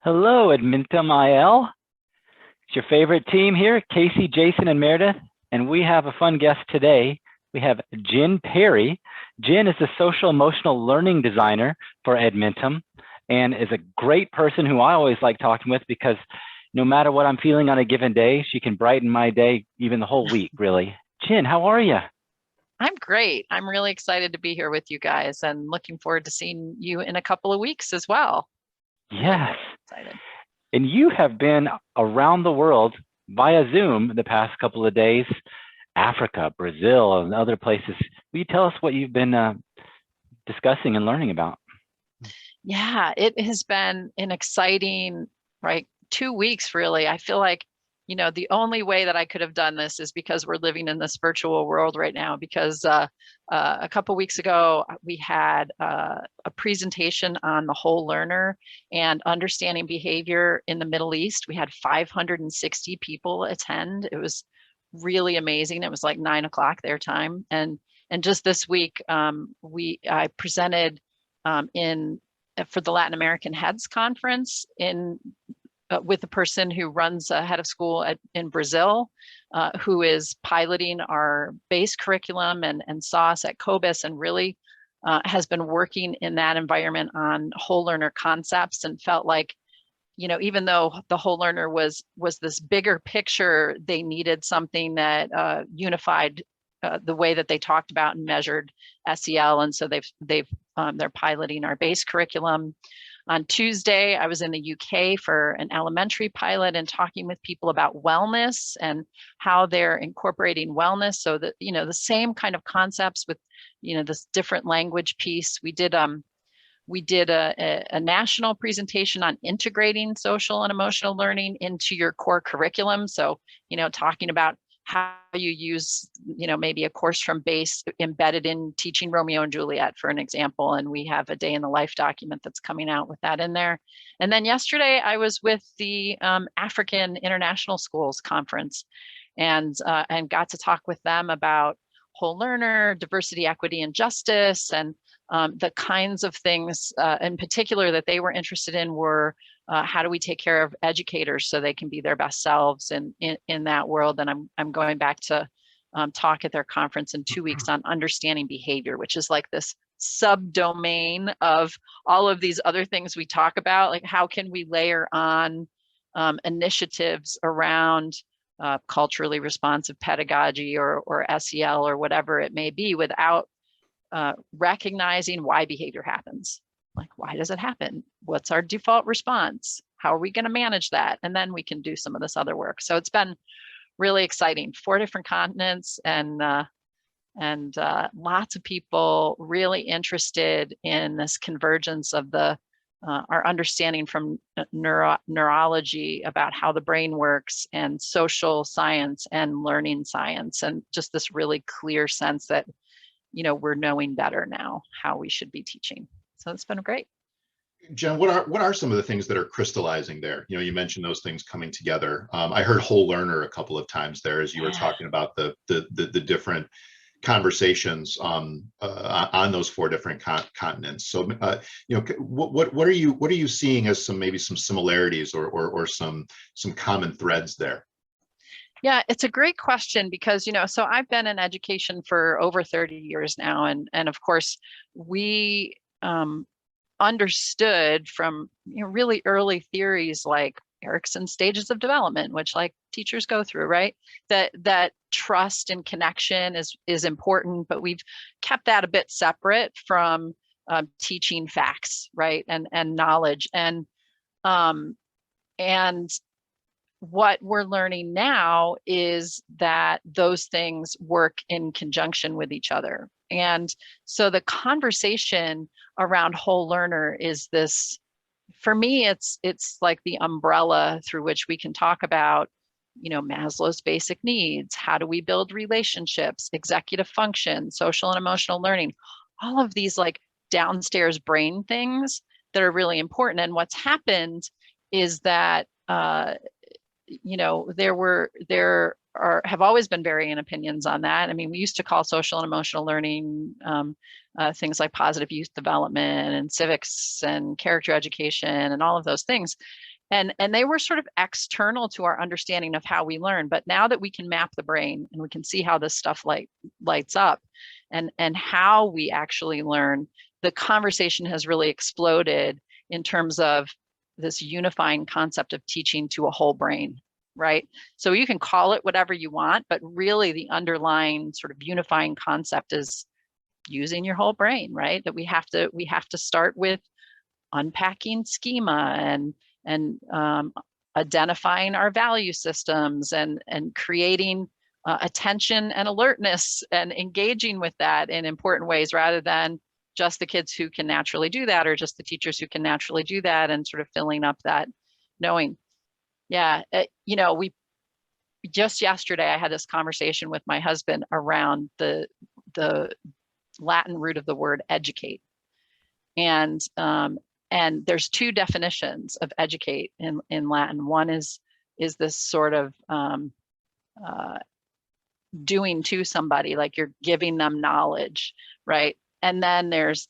Hello, Edmentum IL. It's your favorite team here, Casey, Jason, and Meredith. And we have a fun guest today. We have Jen Perry. Jen is a social emotional learning designer for Edmentum and is a great person who I always like talking with because no matter what I'm feeling on a given day, she can brighten my day, even the whole week, really. Jen, how are you? I'm great. I'm really excited to be here with you guys and looking forward to seeing you in a couple of weeks as well. Really, Yes. really excited. And you have been around the world via Zoom the past couple of days, Africa, Brazil, and other places. Will you tell us what you've been discussing and learning about? Yeah, it has been an exciting, right, 2 weeks really. I feel like, the only way that I could have done this is because we're living in this virtual world right now. Because a couple weeks ago, we had a presentation on the whole learner and understanding behavior in the Middle East. We had 560 people attend. It was really amazing. It was like 9 o'clock their time. And just this week, I presented in for the Latin American Heads Conference with the person who runs a head of school in Brazil, who is piloting our base curriculum and saw us at COBIS and really has been working in that environment on whole learner concepts and felt like, even though the whole learner was this bigger picture, they needed something that unified the way that they talked about and measured SEL. And so they're piloting our base curriculum. On Tuesday, I was in the UK for an elementary pilot and talking with people about wellness and how they're incorporating wellness. So that, the same kind of concepts with, this different language piece. We did a national presentation on integrating social and emotional learning into your core curriculum. So, talking about how you use, maybe a course from base embedded in teaching Romeo and Juliet, for an example. And we have a day in the life document that's coming out with that in there. And then yesterday I was with the African International Schools Conference and got to talk with them about whole learner, diversity, equity, and justice. And the kinds of things in particular that they were interested in were how do we take care of educators so they can be their best selves in that world. And I'm going back to talk at their conference in 2 weeks on understanding behavior, which is like this subdomain of all of these other things we talk about. Like, how can we layer on initiatives around culturally responsive pedagogy or SEL or whatever it may be without recognizing why behavior happens. Like, why does it happen? What's our default response? How are we going to manage that? And then we can do some of this other work. So it's been really exciting. 4 different continents and lots of people really interested in this convergence of our understanding from neurology about how the brain works and social science and learning science, and just this really clear sense that we're knowing better now how we should be teaching. So it's been great. Jen, what are some of the things that are crystallizing there? You mentioned those things coming together. I heard whole learner a couple of times there as you were talking about the different conversations on those 4 different continents. So, what are you seeing as maybe some similarities or some common threads there? Yeah, it's a great question because, so I've been in education for over 30 years now. And of course, we understood from really early theories like Erickson's stages of development, which like teachers go through, right? That trust and connection is important, but we've kept that a bit separate from teaching facts, right? And knowledge. And what we're learning now is that those things work in conjunction with each other. And so the conversation around whole learner is this, for me, it's like the umbrella through which we can talk about, Maslow's basic needs. How do we build relationships, executive function, social and emotional learning, all of these like downstairs brain things that are really important. And what's happened is that, there have always been varying opinions on that. I mean, we used to call social and emotional learning things like positive youth development and civics and character education and all of those things. And they were sort of external to our understanding of how we learn. But now that we can map the brain and we can see how this stuff lights up and how we actually learn, the conversation has really exploded in terms of this unifying concept of teaching to a whole brain, right? So you can call it whatever you want, but really the underlying sort of unifying concept is using your whole brain, right? That we have to start with unpacking schema and identifying our value systems and creating attention and alertness and engaging with that in important ways, rather than just the kids who can naturally do that or just the teachers who can naturally do that, and sort of filling up that knowing. Yeah, you know, we just yesterday I had this conversation with my husband around the Latin root of the word educate, and there's two definitions of educate in Latin. One is this sort of doing to somebody, like you're giving them knowledge, right? And then there's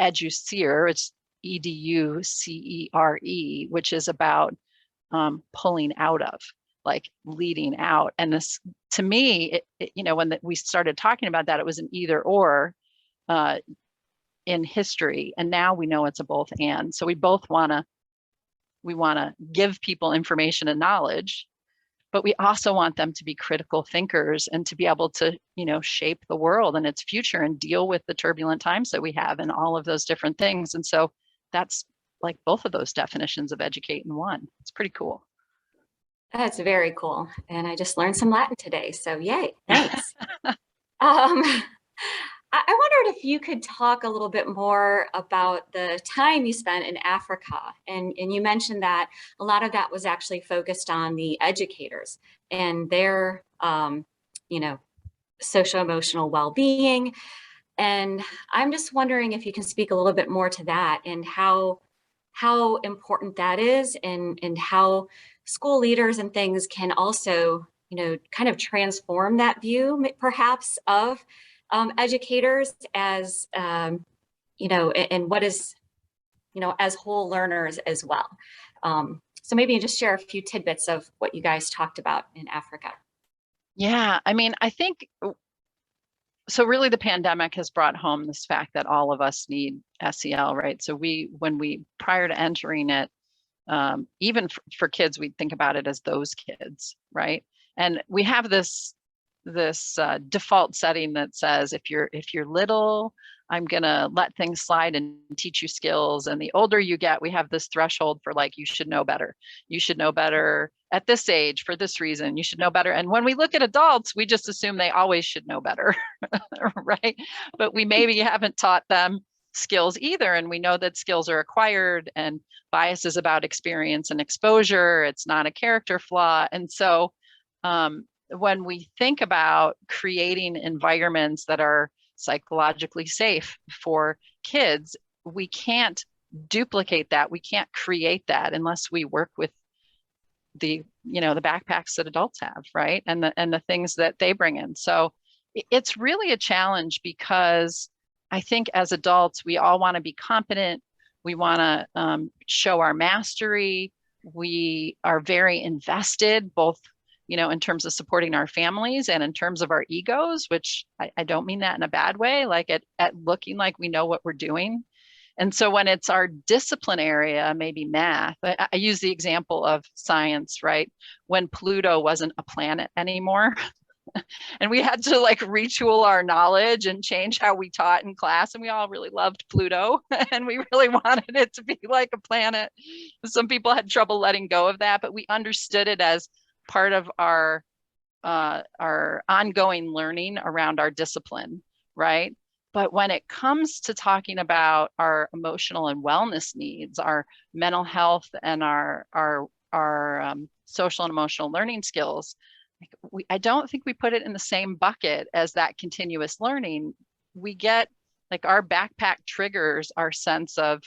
educere, it's EDUCERE, which is about pulling out of, like leading out. And this, to me, you know, when we started talking about that, it was an either or in history, and now we know it's a both and. So we both want to give people information and knowledge, but we also want them to be critical thinkers and to be able to, you know, shape the world and its future and deal with the turbulent times that we have and all of those different things. And so that's like both of those definitions of educate in one. It's pretty cool. That's very cool. And I just learned some Latin today. So yay, thanks. I wondered if you could talk a little bit more about the time you spent in Africa. And you mentioned that a lot of that was actually focused on the educators and their, you know, social-emotional well-being. And I'm just wondering if you can speak a little bit more to that and how important that is, and how school leaders and things can also, you know, kind of transform that view perhaps of educators as, you know, and what is, you know, as whole learners as well. So maybe just share a few tidbits of what you guys talked about in Africa. Yeah, I mean, I think, so really the pandemic has brought home this fact that all of us need SEL, right? So when we, prior to entering it, even for kids, we think about it as those kids, right? And we have this default setting that says if you're little, I'm gonna let things slide and teach you skills. And the older you get, we have this threshold for like, you should know better. You should know better at this age for this reason. You should know better. And when we look at adults, we just assume they always should know better, right? But we maybe haven't taught them skills either. And we know that skills are acquired, and bias is about experience and exposure. It's not a character flaw. And so when we think about creating environments that are psychologically safe for kids, we can't duplicate that. We can't create that unless we work with the, you know, the backpacks that adults have, right? And the things that they bring in. So it's really a challenge, because I think as adults, we all want to be competent. We want to show our mastery. We are very invested, both, you know, in terms of supporting our families and in terms of our egos, which I don't mean that in a bad way, like at looking like we know what we're doing. And so when it's our discipline area, maybe math, I use the example of science, right? When Pluto wasn't a planet anymore, and we had to like retool our knowledge and change how we taught in class. And we all really loved Pluto and we really wanted it to be like a planet. Some people had trouble letting go of that, but we understood it as part of our ongoing learning around our discipline, right? But when it comes to talking about our emotional and wellness needs, our mental health, and our social and emotional learning skills, I don't think we put it in the same bucket as that continuous learning. We get, like, our backpack triggers our sense of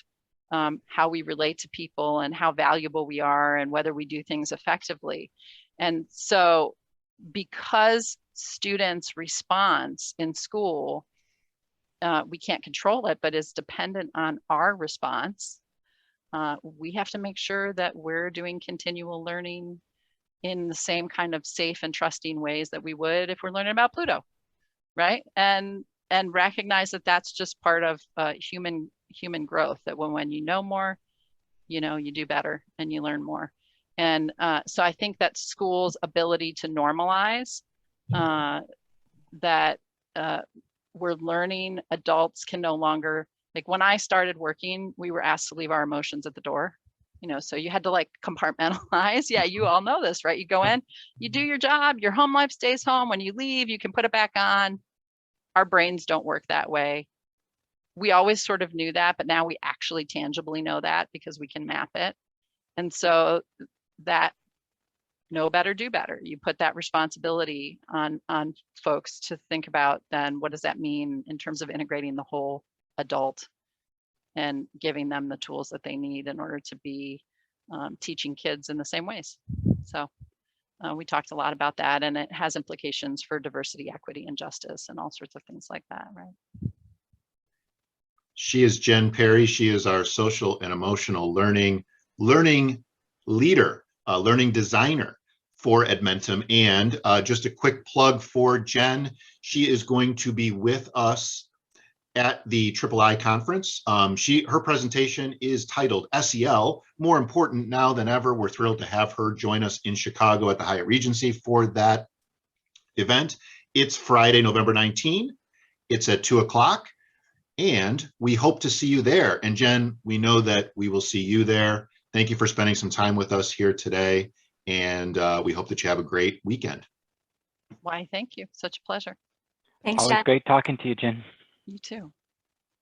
how we relate to people and how valuable we are and whether we do things effectively. And so because students' response in school, we can't control it, but is dependent on our response. We have to make sure that we're doing continual learning in the same kind of safe and trusting ways that we would if we're learning about Pluto, right? And recognize that that's just part of human growth, that when you know more, you know, you do better and you learn more. And so I think that schools' ability to normalize that we're learning, adults can no longer, like when I started working, we were asked to leave our emotions at the door, you know, so you had to like compartmentalize. Yeah, you all know this, right? You go in, you do your job, your home life stays home. When you leave, you can put it back on. Our brains don't work that way. We always sort of knew that, but now we actually tangibly know that because we can map it. And so that know better, do better. You put that responsibility on folks to think about then what does that mean in terms of integrating the whole adult and giving them the tools that they need in order to be teaching kids in the same ways. So we talked a lot about that, and it has implications for diversity, equity, and justice and all sorts of things like that, right? She is Jen Perry. She is our social and emotional learning leader, learning designer for Edmentum. And just a quick plug for Jen. She is going to be with us at the III conference. Her presentation is titled SEL, More Important Now Than Ever. We're thrilled to have her join us in Chicago at the Hyatt Regency for that event. It's Friday, November 19. It's at 2 o'clock. And we hope to see you there. And Jen, we know that we will see you there. Thank you for spending some time with us here today. And we hope that you have a great weekend. Why, thank you. Such a pleasure. Thanks, Always Jen. great talking to you, Jen. You too.